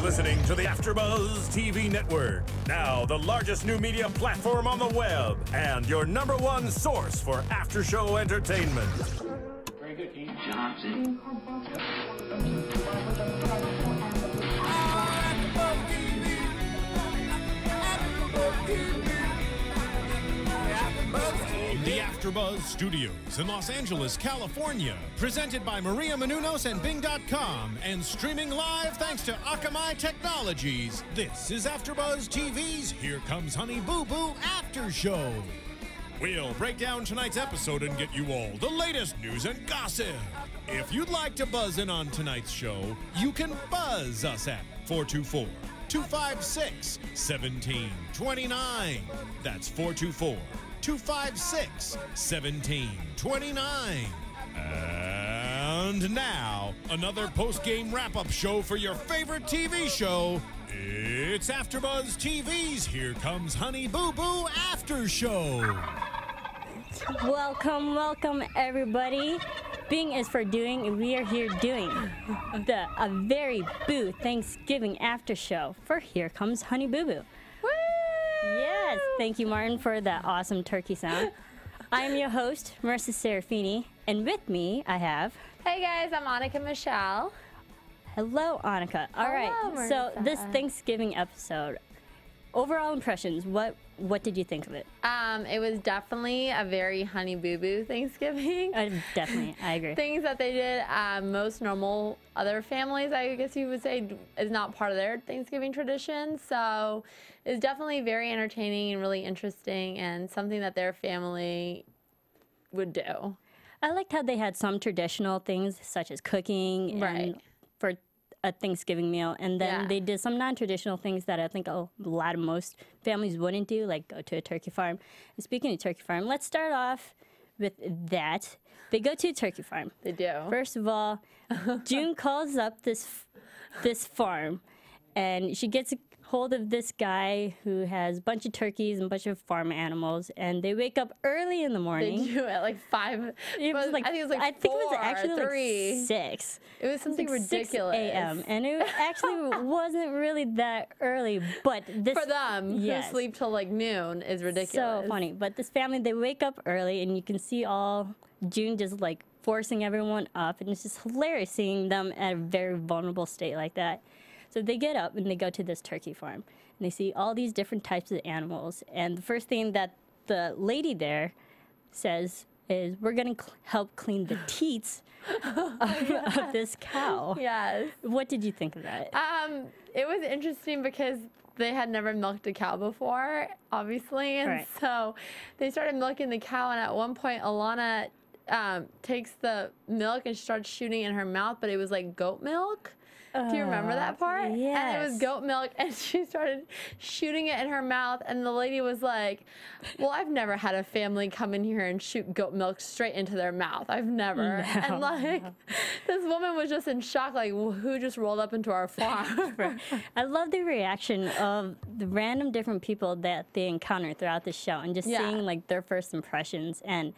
listening to the Afterbuzz TV Network, now the largest new media platform on the web, and your #1 source for after-show entertainment. Very good, King Johnson. The Afterbuzz Studios in Los Angeles, California. Presented by Maria Menounos and Bing.com and streaming live thanks to Akamai Technologies. This is Afterbuzz TV's Here Comes Honey Boo Boo After Show. We'll break down tonight's episode and get you all the latest news and gossip. If you'd like to buzz in on tonight's show, you can buzz us at 424-256-1729. That's 424-256-1729. And now, another post-game wrap-up show for your favorite TV show. It's Afterbuzz TV's Here Comes Honey Boo Boo After Show. Welcome, welcome, everybody. Being is for doing, and we are here doing a very boo Thanksgiving after show for Here Comes Honey Boo Boo. Yes, thank you, Martin, for that awesome turkey sound. I am your host, Marisa Serafini, and with me, I have... Hey guys, I'm Annika Michelle. Hello, Annika. All right, Marisa. so this Thanksgiving episode, overall impressions, what did you think of it? It was definitely a very Honey Boo Boo Thanksgiving. Definitely, I agree. Things that they did, most normal other families, I guess you would say, is not part of their Thanksgiving tradition. So it's definitely very entertaining and really interesting and something that their family would do. I liked how they had some traditional things such as cooking and for a Thanksgiving meal, and then they did some non-traditional things that I think most families wouldn't do, like go to a turkey farm. And speaking of turkey farm, let's start off with that. They go to a turkey farm. They do. First of all, June calls up this farm, and she gets a hold of this guy who has a bunch of turkeys and a bunch of farm animals, and they wake up early in the morning. They do it like 5. It was like, I think it was like 4, I think it was actually 3. like 6. It was something ridiculous. 6 a.m. and it actually wasn't really that early, but this for them who sleep till like noon is ridiculous. So funny. But this family, they wake up early, and you can see all June just like forcing everyone up, and it's just hilarious seeing them at a very vulnerable state like that. So they get up and they go to this turkey farm, and they see all these different types of animals. And the first thing that the lady there says is, we're going to help clean the teats of this cow. Yes. What did you think of that? It was interesting because they had never milked a cow before, obviously. And so they started milking the cow, and at one point, Alana takes the milk and starts shooting in her mouth, but it was like goat milk. Do you remember that part? Yes. And it was goat milk, and she started shooting it in her mouth, and the lady was like, well, I've never had a family come in here and shoot goat milk straight into their mouth. I've never. No. And like, this woman was just in shock, like, well, who just rolled up into our farm? I love the reaction of the random different people that they encounter throughout the show, and just seeing like their first impressions. And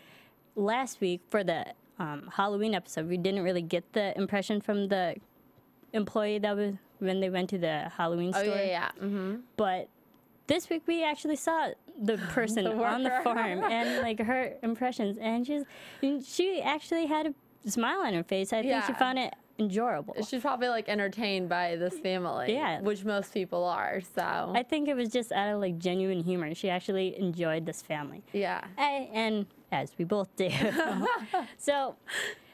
last week for the Halloween episode, we didn't really get the impression from the employee that was when they went to the Halloween store. Oh, yeah. Mm-hmm. But this week we actually saw the person on the farm and like her impressions, and she actually had a smile on her face. I think she found it enjoyable. She's probably like entertained by this family, which most people are. So I think it was just out of like genuine humor. She actually enjoyed this family. Yeah. And as we both do. So.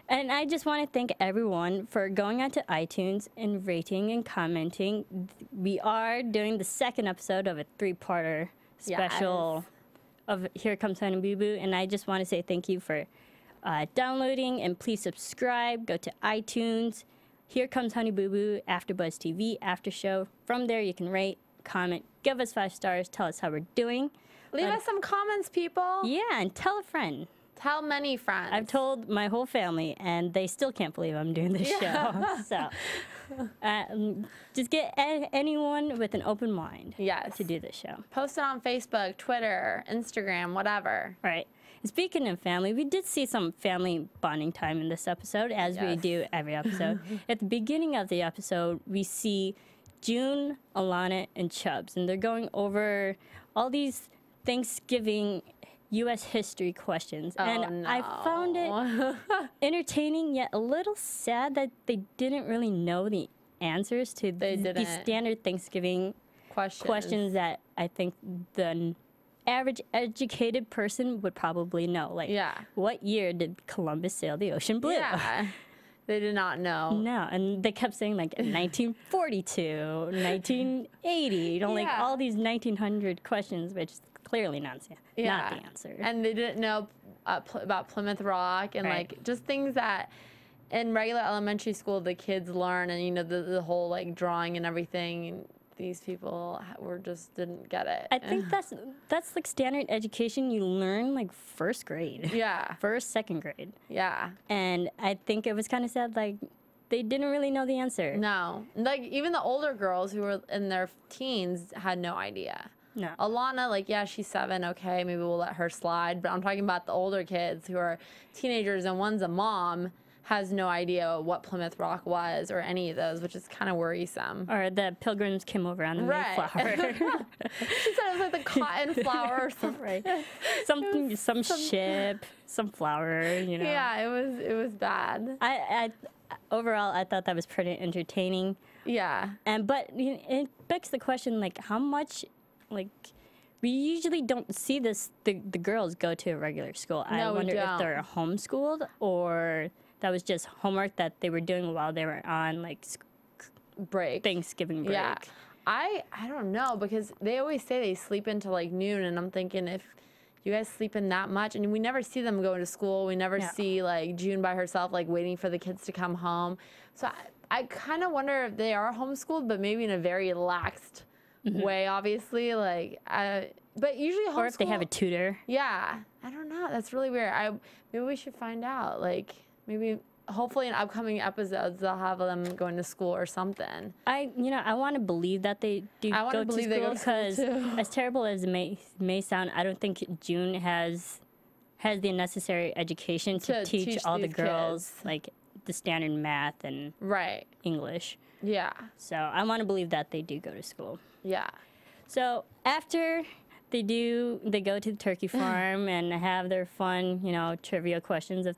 And I just want to thank everyone for going onto iTunes and rating and commenting. We are doing the second episode of a 3-parter special of Here Comes Honey Boo Boo. And I just want to say thank you for downloading, and please subscribe. Go to iTunes. Here Comes Honey Boo Boo, Afterbuzz TV After Show. From there, you can rate, comment, give us 5 stars, tell us how we're doing. Leave us some comments, people. Yeah, and tell a friend. Tell many friends. I've told my whole family, and they still can't believe I'm doing this show. So just get anyone with an open mind to do this show. Post it on Facebook, Twitter, Instagram, whatever. Right. And speaking of family, we did see some family bonding time in this episode, as we do every episode. At the beginning of the episode, we see June, Alana, and Chubbs, and they're going over all these Thanksgiving U.S. history questions. And I found it entertaining, yet a little sad that they didn't really know the answers to these standard Thanksgiving questions that I think the average educated person would probably know. Like, what year did Columbus sail the ocean blue? Yeah. They did not know. No, and they kept saying, like, 1942, 1980, you know, like, all these 1900 questions, which is clearly not the answer. And they didn't know about Plymouth Rock and, like, just things that in regular elementary school the kids learn, and, you know, the whole, like, drawing and everything. These people didn't get it. I think that's like standard education you learn like first grade. Yeah. First, second grade. Yeah. And I think it was kind of sad, like, they didn't really know the answer. No. Like, even the older girls who were in their teens had no idea. No. Alana, like, yeah, she's 7, okay, maybe we'll let her slide. But I'm talking about the older kids who are teenagers, and one's a mom, has no idea what Plymouth Rock was or any of those, which is kind of worrisome. Or the Pilgrims came over on the Mayflower. She said it was like the cotton flower or something. Right. Something, some ship, some flower, you know. Yeah, it was bad. Overall, I thought that was pretty entertaining. Yeah. But it begs the question, like, how much, like, we usually don't see the girls go to a regular school. No, I wonder we don't. if they're homeschooled or that was just homework that they were doing while they were on, like, break. Thanksgiving break. Yeah. I don't know, because they always say they sleep until, like, noon, and I'm thinking, if you guys sleep in that much, and we never see them going to school. We never see, like, June by herself, like, waiting for the kids to come home. So I kind of wonder if they are homeschooled, but maybe in a very laxed way, obviously. Like, but usually homeschool. Or if they have a tutor. Yeah. I don't know. That's really weird. Maybe we should find out. Like, maybe, hopefully in upcoming episodes, they'll have them going to school or something. I want to believe that they do go to school, because as terrible as it may sound, I don't think June has the necessary education to teach all the girls kids, like the standard math and English. Yeah. So I want to believe that they do go to school. Yeah. So after they go to the turkey farm and have their fun, you know, trivia questions of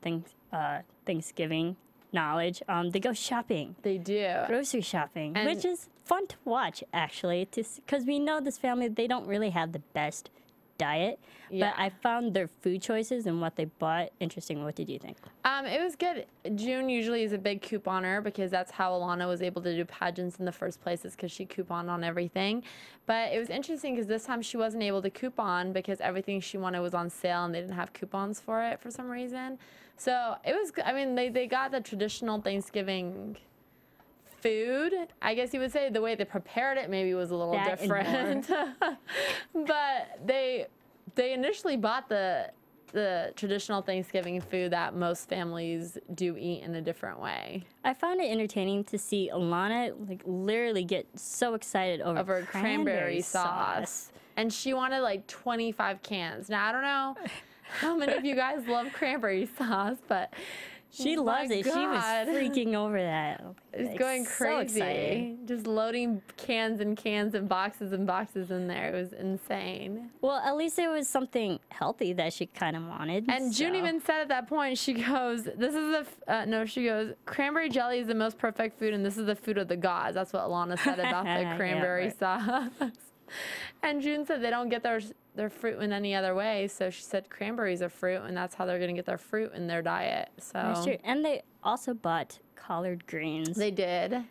Thanksgiving knowledge. They go shopping. They do. Grocery shopping, which is fun to watch, actually, because we know this family, they don't really have the best diet. Yeah. But I found their food choices and what they bought interesting. What did you think? It was good. June usually is a big couponer, because that's how Alana was able to do pageants in the first place, is because she couponed on everything. But it was interesting because this time she wasn't able to coupon because everything she wanted was on sale and they didn't have coupons for it for some reason. So it was, I mean, they got the traditional Thanksgiving food. I guess you would say the way they prepared it maybe was a little different. But they initially bought the traditional Thanksgiving food that most families do eat in a different way. I found it entertaining to see Alana like literally get so excited over cranberry sauce. And she wanted like 25 cans. Now, I don't know how many of you guys love cranberry sauce, but she loves it. God. She was freaking over that. It's like, going crazy. So excited. Just loading cans and cans and boxes in there. It was insane. Well, at least it was something healthy that she kind of wanted. And June even said at that point, she goes, this is she goes, cranberry jelly is the most perfect food, and this is the food of the gods. That's what Alana said about the cranberry sauce. And June said they don't get their fruit in any other way, so she said cranberries are fruit, and that's how they're going to get their fruit in their diet. So that's true. And they also bought collard greens. They did.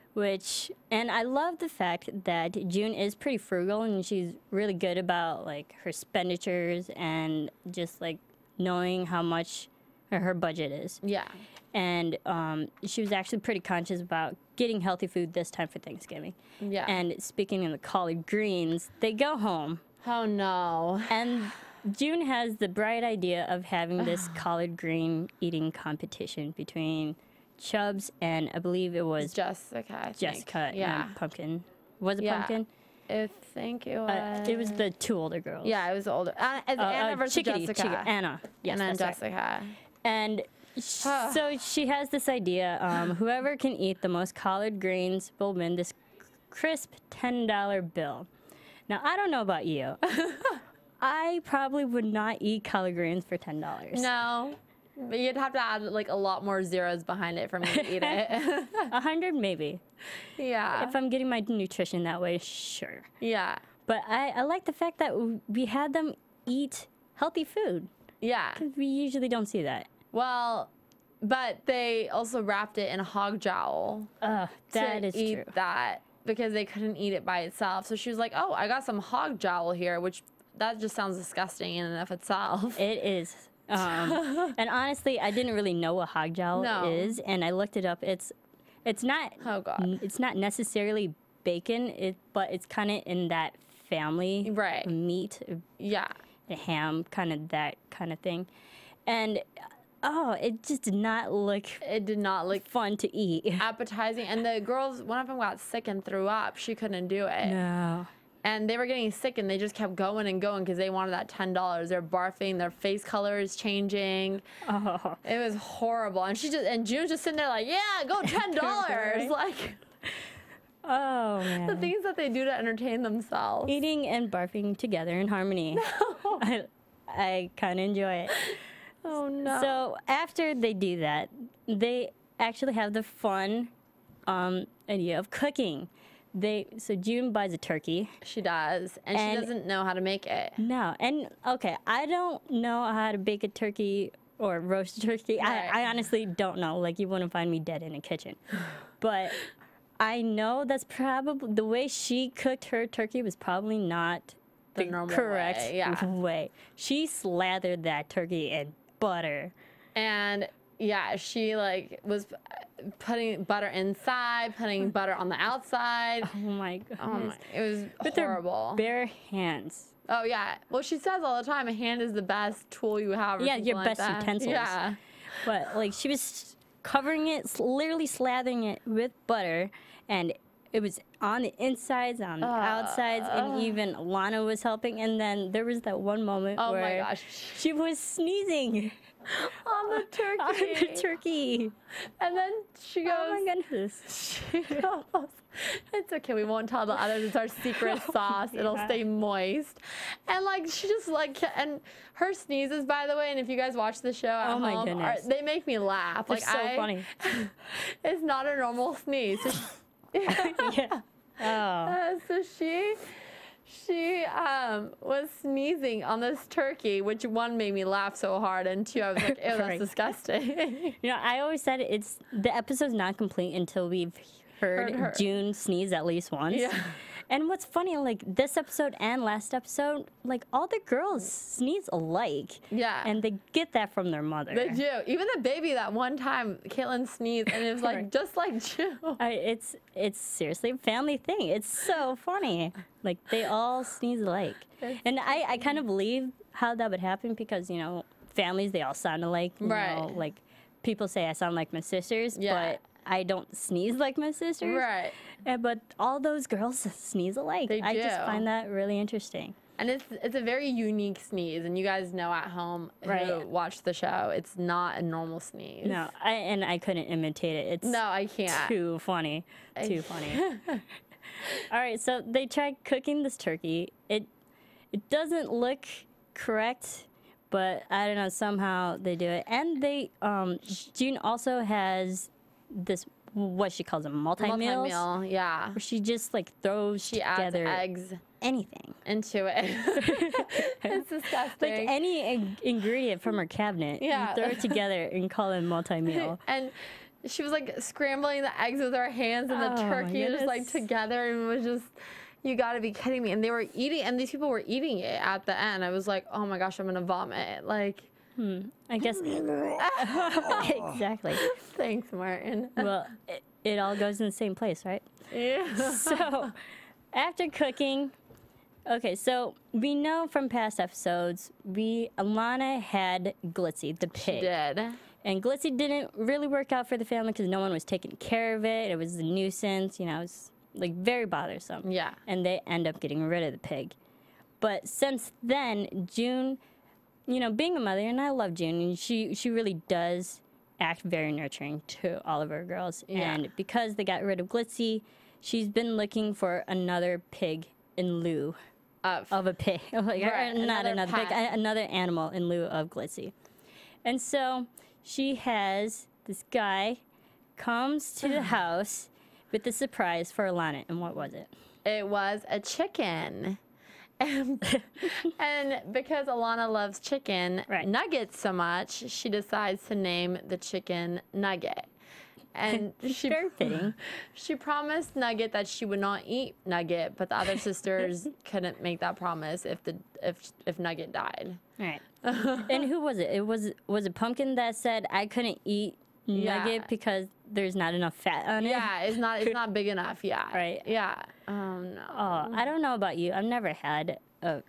And I love the fact that June is pretty frugal, and she's really good about like her expenditures and just like knowing how much her budget is. Yeah. And she was actually pretty conscious about getting healthy food this time for Thanksgiving. Yeah. And speaking of the collard greens, they go home. Oh, no. And June has the bright idea of having this collard green eating competition between Chubbs and I believe it was Jessica. And Pumpkin. Was it Pumpkin? I think it was. It was the two older girls. Yeah, it was older. Anna versus Jessica. Anna. Yes, Anna and that's Jessica. Right. And so she has this idea, whoever can eat the most collard greens will win this crisp $10 bill. Now, I don't know about you. I probably would not eat collard greens for $10. No. But you'd have to add like a lot more zeros behind it for me to eat it. 100 maybe. Yeah. If I'm getting my nutrition that way, sure. Yeah. But I like the fact that we had them eat healthy food. Yeah. We usually don't see that. Well, but they also wrapped it in a hog jowl. That to is eat true. that because they couldn't eat it by itself. So she was like, "Oh, I got some hog jowl here," which that just sounds disgusting in and of itself. It is. And honestly, I didn't really know what hog jowl is, and I looked it up. It's not. Oh God. It's not necessarily bacon. But it's kind of in that family. Right. Meat. Yeah. Ham, kind of that kind of thing, and. Oh, it just did not look. It did not look fun to eat. appetizing. And the girls, one of them got sick and threw up. She couldn't do it. No. And they were getting sick, and they just kept going and going because they wanted that $10. They're barfing. Their face color is changing. Oh. It was horrible. And June's just sitting there like, yeah, go $10. Right? Like, oh man. the things that they do to entertain themselves. Eating and barfing together in harmony. No. I kind of enjoy it. Oh no. So after they do that, they actually have the fun idea of cooking. So June buys a turkey. She does, and she doesn't know how to make it. No, and okay, I don't know how to bake a turkey or roast a turkey. Right. I honestly don't know. Like, you wouldn't find me dead in a kitchen. But I know that's probably the way she cooked her turkey was probably not the normal correct way, yeah. way. She slathered that turkey in butter. And yeah, she like was putting butter inside, putting butter on the outside. Oh my goodness. Oh my, it was With horrible. her bare hands. Oh yeah. Well, she says all the time, a hand is the best tool you have. Or Yeah, something your like best that. utensils. Yeah. But like, she was covering it, literally slathering it with butter, and it was on the insides, on the outsides, and even Lana was helping. And then there was that one moment Oh where my gosh. she was sneezing On the turkey. on the turkey. And then she goes. Oh my goodness. She goes, it's okay, we won't tell the others. It's our secret sauce. It'll stay moist. And like she just like, and her sneezes, by the way, and if you guys watch the show at Oh my home, goodness. they make me laugh. They're Like so funny. It's not a normal sneeze. So Yeah. Oh. so she was sneezing on this turkey, which one made me laugh so hard, and two, I was like, ew, that's Right. disgusting. You know, I always said the episode's not complete until we've heard her. June sneeze at least once. Yeah. And what's funny, like this episode and last episode, like all the girls sneeze alike. Yeah. And they get that from their mother. They do. Even the baby that one time, Caitlin sneezed, and it was like Right. just like June. It's seriously a family thing. It's so funny. Like they all sneeze alike. And I kind of believe how that would happen because, you know, families, they all sound alike. You Right. know, like people say I sound like my sisters, Yeah. but I don't sneeze like my sisters. Right. But all those girls sneeze alike. They I just do. find that really interesting. And it's a very unique sneeze, and you guys know at home who Right. watch the show, it's not a normal sneeze. No, I couldn't imitate it. It's No, I can't. too funny. Too funny. All right, so they tried cooking this turkey. It doesn't look correct, but I don't know, somehow they do it. And they June also has this, what she calls them, multi-meals, Multi-meal, yeah. where she just like throws She adds together eggs anything. into it. It's disgusting. Like any ingredient from her cabinet, Yeah. you throw it together and call it multi-meal. And she was like scrambling the eggs with her hands, and the Oh, my turkey just like goodness. together, and it was just, you gotta be kidding me. And they were eating, and these people were eating it at the end. I was like, oh my gosh, I'm gonna vomit. Like, I guess exactly. thanks, Martin. Well, it all goes in the same place, right? Yeah. So, after cooking, okay, so we know from past episodes, Alana had Glitzy, the She pig. did. And Glitzy didn't really work out for the family because no one was taking care of it. It was a nuisance, you know, it was like very bothersome. Yeah. And they end up getting rid of the pig. But since then, June, you know, being a mother, and I love June, and she really does act very nurturing to all of her girls. And because they got rid of Glitzy, she's been looking for another pig in lieu of a pig. Like, not another pig, another animal in lieu of Glitzy. And so she has this guy comes to the house with a surprise for Alana. And what was it? It was a chicken. And because Alana loves chicken nuggets so much, she decides to name the chicken Nugget. And she very fitting. She promised Nugget that she would not eat Nugget, but the other sisters couldn't make that promise if Nugget died. Right. And who was it? Was it Pumpkin that said I couldn't eat Nugget because there's not enough fat on it? Yeah, it's not big enough. Yeah. Right. Yeah. Oh no. Oh, I don't know about you. I've never had a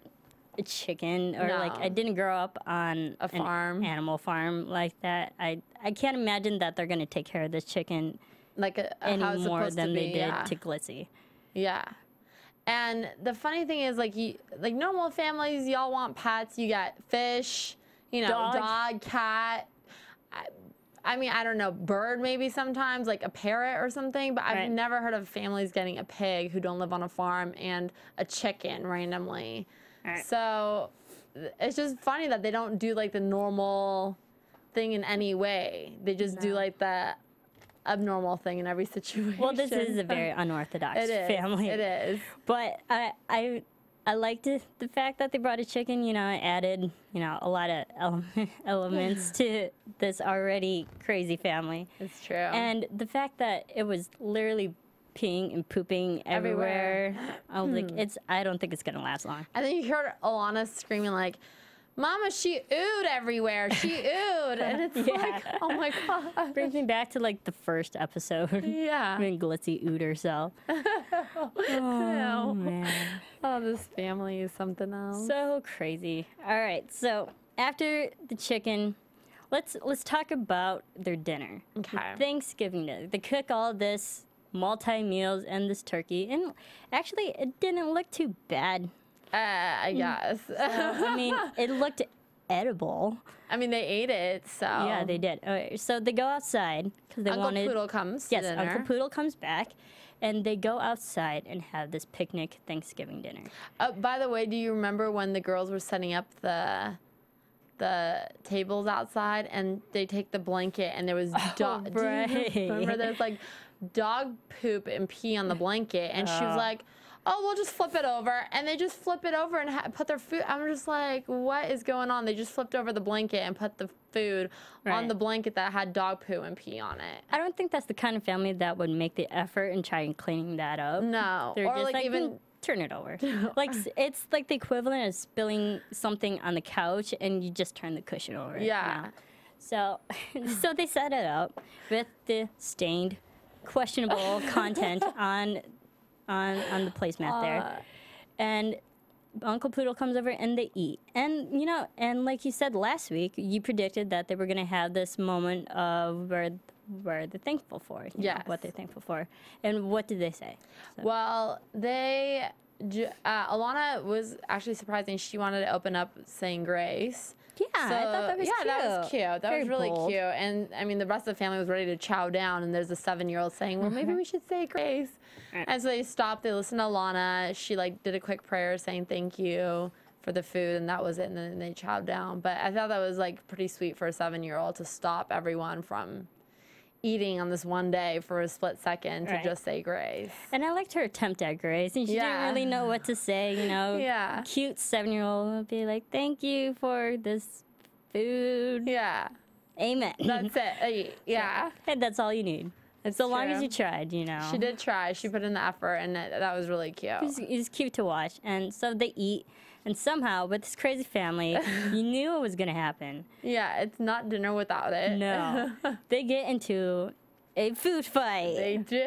chicken or like I didn't grow up on a farm, animal farm like that. I can't imagine that they're gonna take care of this chicken like any more than they did to Glitzy. Yeah. And the funny thing is, like normal families, y'all want pets. You got fish, dog, cat. I mean, I don't know, bird maybe sometimes, like a parrot or something, but I've never heard of families getting a pig who don't live on a farm and a chicken randomly. So it's just funny that they don't do like the normal thing in any way. They just do like the abnormal thing in every situation. Well, this is a very unorthodox family. It is. But I liked the fact that they brought a chicken, added, a lot of elements to this already crazy family. It's true. And the fact that it was literally peeing and pooping everywhere. I was like, I don't think it's going to last long. And then you heard Alana screaming like, Mama, she oohed everywhere. She oohed. And it's like, oh my God. Brings me back to like the first episode. Yeah. When Glitzy oohed herself. Oh, man. Oh, this family is something else. So crazy. All right. So after the chicken, let's talk about their dinner. Okay. The Thanksgiving dinner. They cook all this multi-meals and this turkey. And actually, it didn't look too bad. I guess. I mean, it looked edible. I mean, they ate it, so. Yeah, they did. Okay, so they go outside because they wanted. Uncle Poodle comes to dinner. Uncle Poodle comes back, and they go outside and have this picnic Thanksgiving dinner. By the way, do you remember when the girls were setting up the tables outside, and they take the blanket, and there was dog. Right. Do you remember there's like dog poop and pee on the blanket, and she was like, oh, we'll just flip it over. And they just flip it over and put their food. I'm just like, what is going on? They just flipped over the blanket and put the food on the blanket that had dog poo and pee on it. I don't think that's the kind of family that would make the effort and try and cleaning that up. No. They're or just like even turn it over. Like it's like the equivalent of spilling something on the couch and you just turn the cushion over. Yeah. So they set it up with the stained, questionable content on the placemat there. And Uncle Poodle comes over and they eat. And, and like you said last week, you predicted that they were going to have this moment of where they're thankful for. What they're thankful for. And what did they say? So. Well, Alana was actually surprising. She wanted to open up saying grace. Yeah, I thought that was cute. Yeah, that was cute. That Very was really bold. cute. And, I mean, the rest of the family was ready to chow down, and there's a 7-year-old saying, well, maybe we should say grace. And so they stopped. They listened to Alana. She, did a quick prayer saying thank you for the food, and that was it, and then they chowed down. But I thought that was, pretty sweet for a 7-year-old to stop everyone from eating on this one day for a split second to just say grace. And I liked her attempt at grace, and she didn't really know what to say, Yeah. Cute 7-year-old would be like, thank you for this food. Yeah. Amen. That's it. Yeah. And that's all you need. It's so long true. as you tried, She did try. She put in the effort, and that was really cute. It was cute to watch. And so they eat, and somehow, with this crazy family, you knew it was going to happen. Yeah, it's not dinner without it. No. They get into a food fight. They do.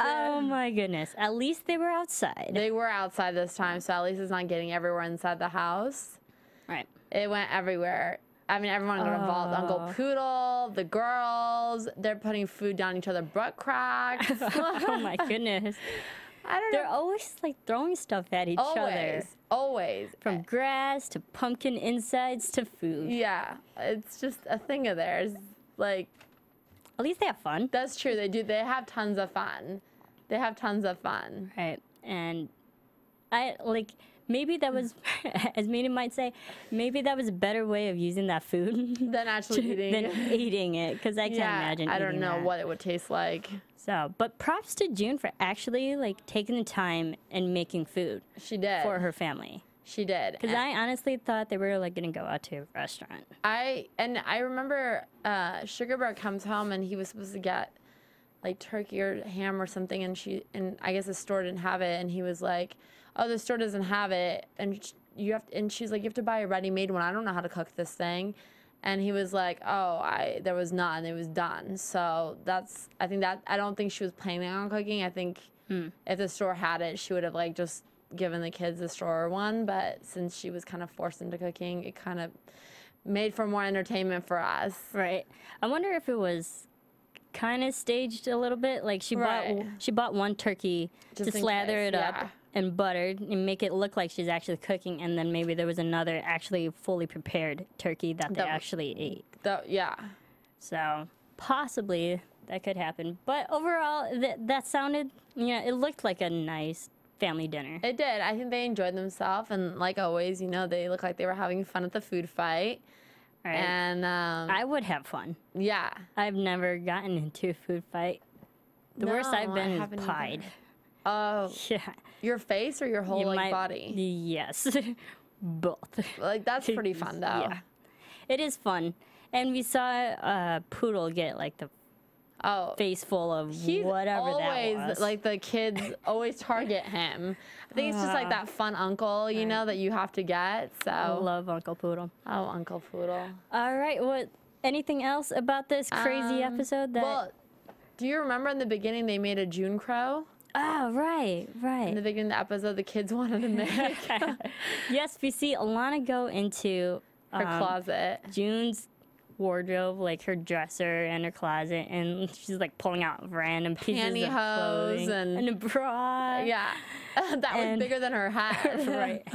Oh my goodness. At least they were outside. They were outside this time, so at least it's not getting everywhere inside the house. Right. It went everywhere. I mean, everyone got involved. Uncle Poodle, the girls, they're putting food down each other's butt cracks. Oh my goodness. I don't They're know. always throwing stuff at each other. Always. From grass to pumpkin insides to food. Yeah, it's just a thing of theirs. At least they have fun. That's true. They do. They have tons of fun. They have tons of fun. Right. And I like maybe that was, as Mina might say, maybe that was a better way of using that food Than actually eating. than eating it, because I can't imagine. I don't eating know that. what it would taste like. So, but props to June for actually like taking the time and making food She did. for her family. She did. Because I honestly thought they were like gonna go out to a restaurant. I remember Sugar Bear comes home and he was supposed to get like turkey or ham or something, and I guess the store didn't have it, and he was like, "Oh, the store doesn't have it," and she's like, "You have to buy a ready-made one. I don't know how to cook this thing." And he was like, "Oh, there was none. It was done." So I don't think she was planning on cooking. I think if the store had it, she would have like just given the kids the store one. But since she was kind of forced into cooking, it kind of made for more entertainment for us. Right. I wonder if it was kind of staged a little bit. Like she bought one turkey Just to in slather case, it up yeah. and buttered and make it look like she's actually cooking, and then maybe there was another actually fully prepared turkey that they actually ate. Yeah. So possibly that could happen. But overall, that sounded, it looked like a nice family dinner. It did. I think they enjoyed themselves, and like always, they looked like they were having fun at the food fight. Right. And I would have fun. yeah. I've never gotten into a food fight. The worst I've No, been I is haven't pied. Oh, Yeah. your face or your whole like body? Yes. Both. Like that's pretty fun though. Yeah. It is fun. And we saw Poodle get like the Oh, face full of he's whatever always that was. like the kids always target him. I think it's just like that fun uncle, that you have to get. So I love Uncle Poodle. oh, Uncle Poodle. All right. Anything else about this crazy episode? Well, do you remember in the beginning they made a June Crow? Oh, right. In the beginning of the episode, the kids wanted to make Yes, we see Alana go into her closet. June's wardrobe, like her dresser and her closet, and she's like pulling out random pieces of Pantyhose clothing and a bra. Yeah, that was bigger than her hat. Right.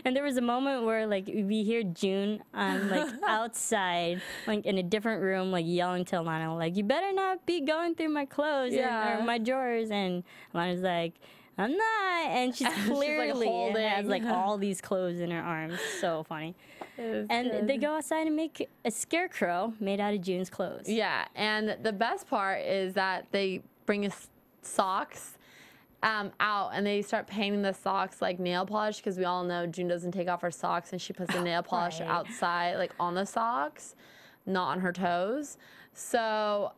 And there was a moment where like we hear June like outside, like in a different room, like yelling to Alana, like, "You better not be going through my clothes or my drawers." And Alana's like, "I'm not," and she's clearly has like all these clothes in her arms. So funny. And they go outside and make a scarecrow made out of June's clothes. Yeah, and the best part is that they bring us socks out, and they start painting the socks like nail polish, because we all know June doesn't take off her socks, and she puts the nail polish outside, like on the socks, not on her toes. So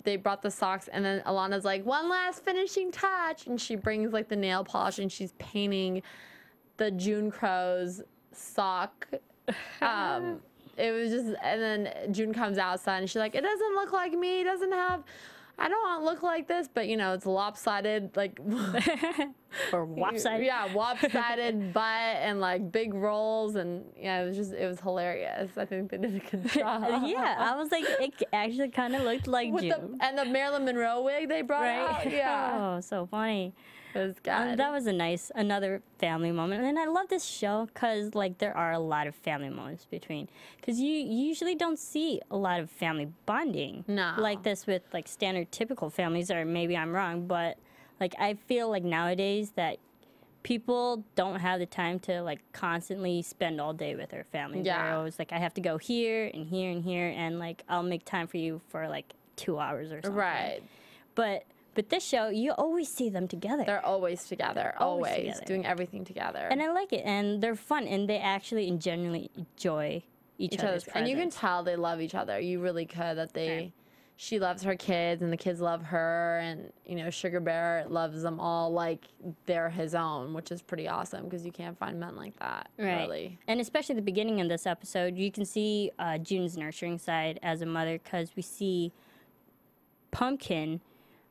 they brought the socks, and then Alana's like, "One last finishing touch," and she brings like the nail polish, and she's painting the June Crow's sock. It was just, and then June comes outside and she's like, "It doesn't look like me. It doesn't have, I don't look like this," but it's lopsided, like Or lopsided. Yeah, lopsided butt and like big rolls, and it was hilarious. I think they did a good job. Yeah, I was like, it actually kind of looked like With June. and the Marilyn Monroe wig they brought out. Yeah, Oh, so funny. it was good. That was another family moment. And I love this show because, like, there are a lot of family moments between. Because you usually don't see a lot of family bonding. No. Like this with, like, standard typical families, or maybe I'm wrong, but, like, I feel like nowadays that people don't have the time to, like, constantly spend all day with their family. Yeah. They're always like, I have to go here and here and here, and, like, I'll make time for you for, like, 2 hours or something. Right. But this show, you always see them together. They're always together, always always together. doing everything together. And I like it, and they're fun, and they actually genuinely enjoy each other's presence. And you can tell they love each other. You really could, that she loves her kids, and the kids love her, and Sugar Bear loves them all like they're his own, which is pretty awesome, because you can't find men like that. Right. Really. And especially the beginning of this episode, you can see June's nurturing side as a mother, because we see Pumpkin.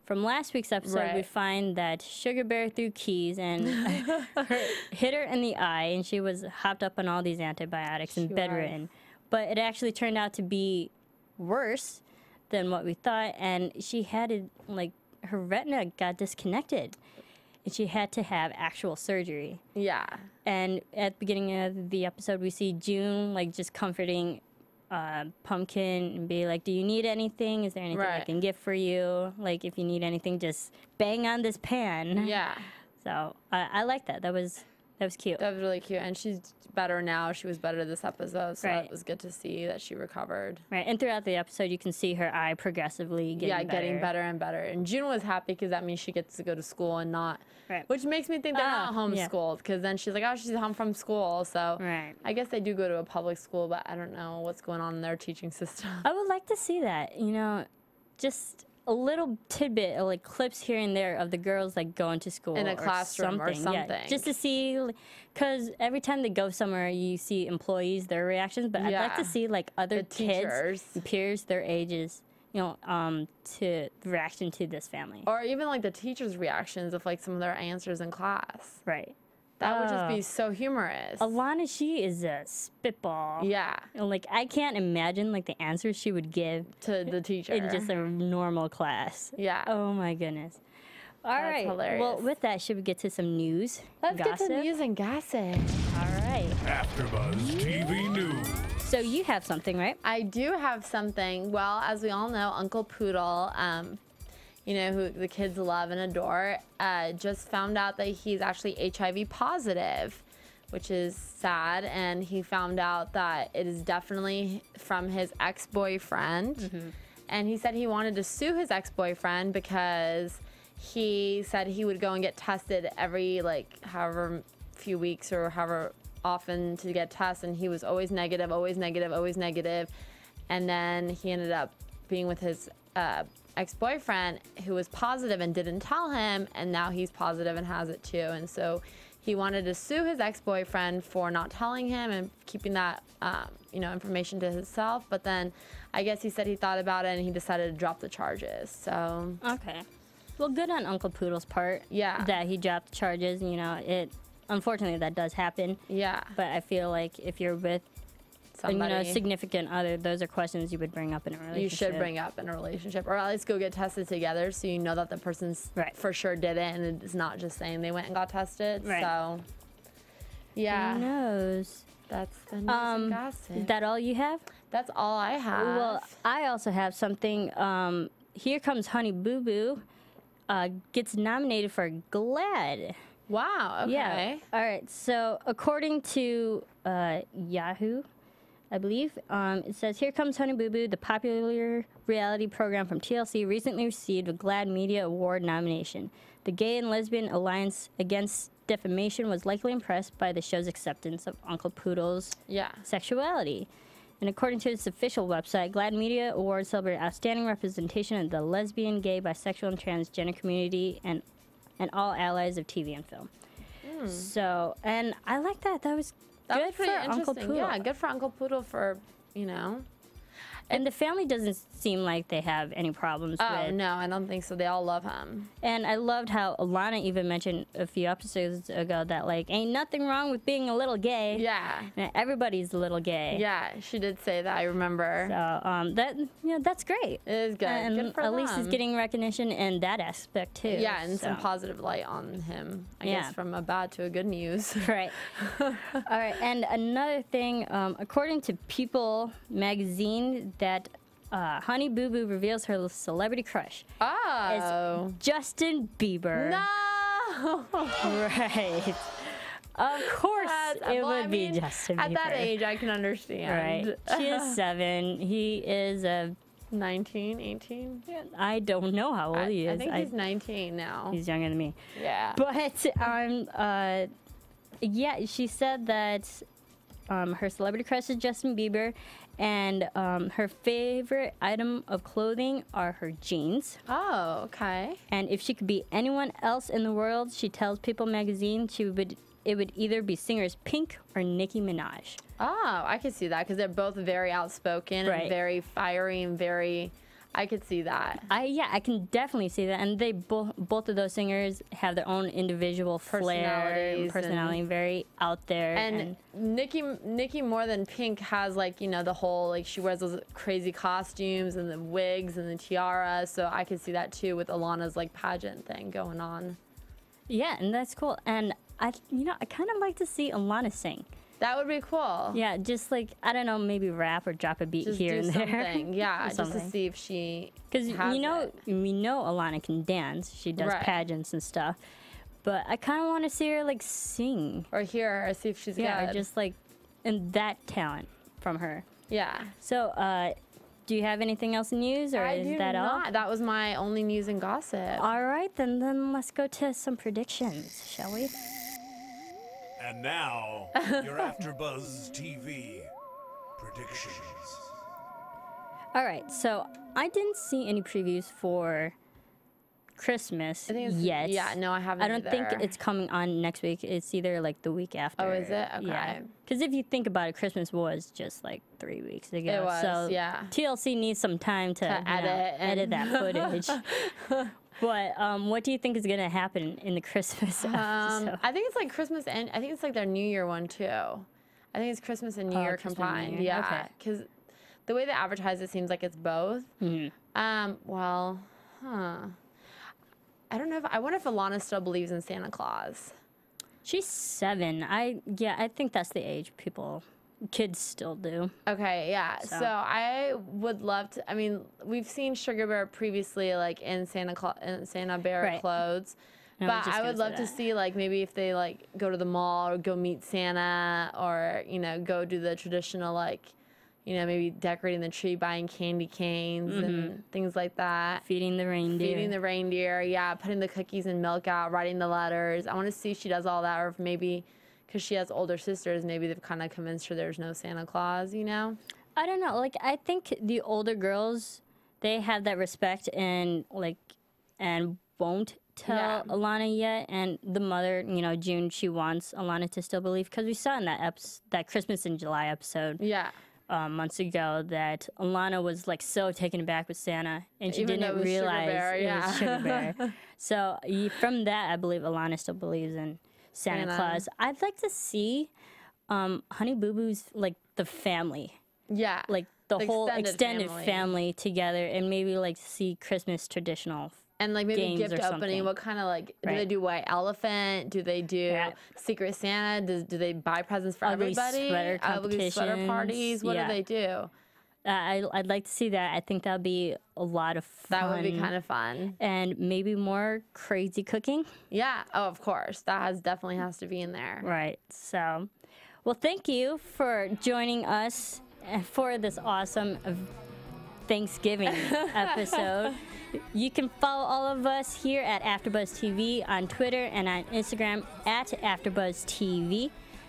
From last week's episode, we find that Sugar Bear threw keys and hit her in the eye, and she was hopped up on all these antibiotics and bedridden. But it actually turned out to be worse than what we thought, and she had her retina got disconnected, and she had to have actual surgery. Yeah. And at the beginning of the episode, we see June just comforting Pumpkin and be like, do you need anything? Is there anything I can get for you? Like, if you need anything, just bang on this pan. Yeah. So I like that. That was cute. That was really cute. And she's better now. She was better this episode, so it was good to see that she recovered. Right. And throughout the episode, you can see her eye progressively getting better and better. And June was happy because that means she gets to go to school and not, which makes me think they're not homeschooled, because then she's like, oh, she's home from school. So I guess they do go to a public school, but I don't know what's going on in their teaching system. I would like to see that, you know, just a little tidbit of like clips here and there of the girls like going to school in a classroom or something. Yeah, just to see, because every time they go somewhere, you see employees, their reactions. But I'd like to see like other kids, and peers, their ages, you know, to the reaction to this family, or even like the teachers' reactions of like some of their answers in class. Right. That would just be so humorous. Alana, she is a spitball. Yeah. And, like, I can't imagine, like, the answers she would give to the teacher in just a normal class. Yeah. Oh, my goodness. All right. Hilarious. Well, with that, should we get to some news? Let's get to news and gossip. All right. Afterbuzz TV News. So you have something, right? I do have something. Well, as we all know, Uncle Poodle, you know, who the kids love and adore, just found out that he's actually HIV positive, which is sad. And he found out that it is definitely from his ex-boyfriend. And he said he wanted to sue his ex-boyfriend because he said he would go and get tested every, like, however few weeks or however often to get tests. And he was always negative, always negative, always negative. And then he ended up being with his ex-boyfriend who was positive and didn't tell him, and now he's positive and has it too. And so he wanted to sue his ex-boyfriend for not telling him and keeping that you know, information to himself. But then I guess he said he thought about it and he decided to drop the charges. So okay, well, good on Uncle Poodle's part. Yeah, that he dropped the charges. You know, it unfortunately that does happen. Yeah, but I feel like if you're with somebody, you know, significant other, those are questions you would bring up in a relationship. You should bring up in a relationship, or at least go get tested together so you know that the person's for sure did it, and it's not just saying they went and got tested. Right. So, yeah. Who knows? That's the news and gossip. Is that all you have? That's all I have. Well, I also have something. Here Comes Honey Boo Boo gets nominated for GLAAD. Wow, okay. Yeah. All right, so according to Yahoo, I believe, it says, Here Comes Honey Boo Boo, the popular reality program from TLC, recently received a GLAAD Media Award nomination. The Gay and Lesbian Alliance Against Defamation was likely impressed by the show's acceptance of Uncle Poodle's sexuality. And according to its official website, GLAAD Media Awards celebrate outstanding representation of the lesbian, gay, bisexual, and transgender community and all allies of TV and film. So, and I like that. That was good for Uncle Poodle. Yeah, good for Uncle Poodle for, you know. And the family doesn't seem like they have any problems with. Oh, no, I don't think so. They all love him. And I loved how Alana even mentioned a few episodes ago that, like, ain't nothing wrong with being a little gay. Yeah. And everybody's a little gay. Yeah, she did say that, I remember. So, that, you know, that's great. It is good. And good for at least he's getting recognition in that aspect, too. Yeah, and some positive light on him, I guess, from a bad to a good news. Right. All right, and another thing, according to People magazine, that Honey Boo Boo reveals her celebrity crush. Oh. It's Justin Bieber. No! Right. Of course it would be Justin Bieber. At that age, I can understand. Right. She is 7. He is 19, 18? I don't know how old he is. I think he's 19 now. He's younger than me. Yeah. But, yeah, she said that her celebrity crush is Justin Bieber, and her favorite item of clothing are her jeans. Oh, okay. And if she could be anyone else in the world, she tells People magazine it would either be singers Pink or Nicki Minaj. Oh, I could see that because they're both very outspoken and very fiery and very... I could see that. I can definitely see that. And they both of those singers have their own individual flair and personality, very out there. And Nicki more than Pink has, like, you know, the whole, like, she wears those crazy costumes and the wigs and the tiara. So I could see that too with Alana's, like, pageant thing going on. Yeah, and that's cool. And I kind of like to see Alana sing. That would be cool. Yeah, just like, I don't know, maybe rap or drop a beat Just here do and there. something. Yeah, just to Something. see if she Because has we know it. Alana can dance. She does Right. pageants and stuff. But I kind of want to see her like sing. Or hear her, see if she's Yeah, good. or just like, and that talent from her. Yeah. So, do you have anything else in news, or I is do that not. all? That was my only news and gossip. All right, then let's go to some predictions, shall we? And now, your Afterbuzz TV predictions. All right, so I didn't see any previews for Christmas I think it's, yet. Yeah, no, I haven't I don't think either. it's coming on next week. It's either like the week after. Oh, is it? Okay. Yeah. Because if you think about it, Christmas was just like 3 weeks ago. It was, so yeah. TLC needs some time to edit that footage. But what do you think is going to happen in the Christmas episode? I think it's like Christmas and I think it's like their New Year one too. I think it's Christmas and New Year Christmas and New combined. Year. Yeah, Okay. because the way they advertise it seems like it's both. Well, I don't know. I wonder if Alana still believes in Santa Claus. She's 7. I think that's the age kids still do. Okay, yeah. So I would love to. I mean, we've seen Sugar Bear previously, like in Santa Bear Right. clothes. I was But just I gonna would say love to that. see, like, maybe if they like go to the mall or go meet Santa, or go do the traditional, like, maybe decorating the tree, buying candy canes and things like that. Feeding the reindeer. Feeding the reindeer, yeah, putting the cookies and milk out, writing the letters. I want to see if she does all that, or if maybe, because she has older sisters, maybe they've kind of convinced her there's no Santa Claus, I don't know. Like, I think the older girls, they have that respect and won't tell Yeah. Alana yet. And the mother, June, she wants Alana to still believe, because we saw in that Christmas in July episode Yeah. months ago that Alana was like so taken aback with Santa, and she Even though didn't it was Sugar realize Bear, it yeah. was Sugar Bear. So from that, I believe Alana still believes in Santa Santa. Claus. I'd like to see Honey Boo Boo's like the family, Yeah. like the whole extended extended family together, and maybe like see Christmas traditional. And like maybe games gift or opening. something. What kind of like do they Right. do? White elephant? Do they do Right. Secret Santa? Do they buy presents for Ugly everybody? sweater Ugly sweater competitions. parties. What Yeah. do they do? I'd like to see that. I think that'd be a lot of fun. That would be kind of fun. And maybe more crazy cooking. Yeah. Oh, of course. That definitely has to be in there. Right. So, well, thank you for joining us for this awesome Thanksgiving episode. You can follow all of us here at Afterbuzz TV on Twitter and on Instagram at Afterbuzz TV.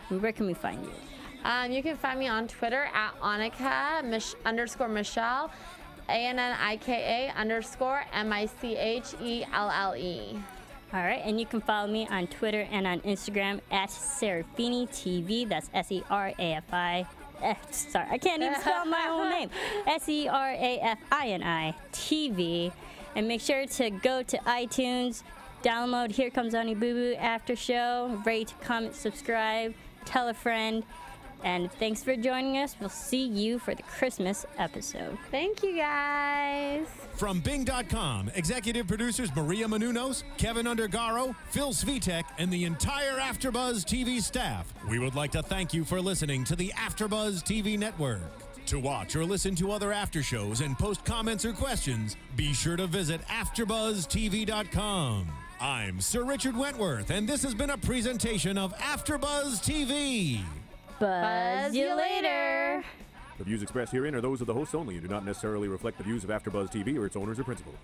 Where can we find you? You can find me on Twitter at Annika _Michelle, ANNIKA_MICHELLE. All right, and you can follow me on Twitter and on Instagram at Serafini TV. That's SERAFI. Sorry, I can't even spell my own name. SERAFINI TV. And make sure to go to iTunes, download Here Comes Honey Boo Boo After Show, rate, comment, subscribe, tell a friend. And thanks for joining us. We'll see you for the Christmas episode. Thank you, guys. From Bing.com, executive producers Maria Menounos, Kevin Undergaro, Phil Svitek, and the entire Afterbuzz TV staff, we would like to thank you for listening to the Afterbuzz TV network. To watch or listen to other after shows and post comments or questions, be sure to visit AfterbuzzTV.com. I'm Sir Richard Wentworth, and this has been a presentation of Afterbuzz TV. Buzz you later. The views expressed herein are those of the hosts only and do not necessarily reflect the views of AfterBuzz TV or its owners or principals.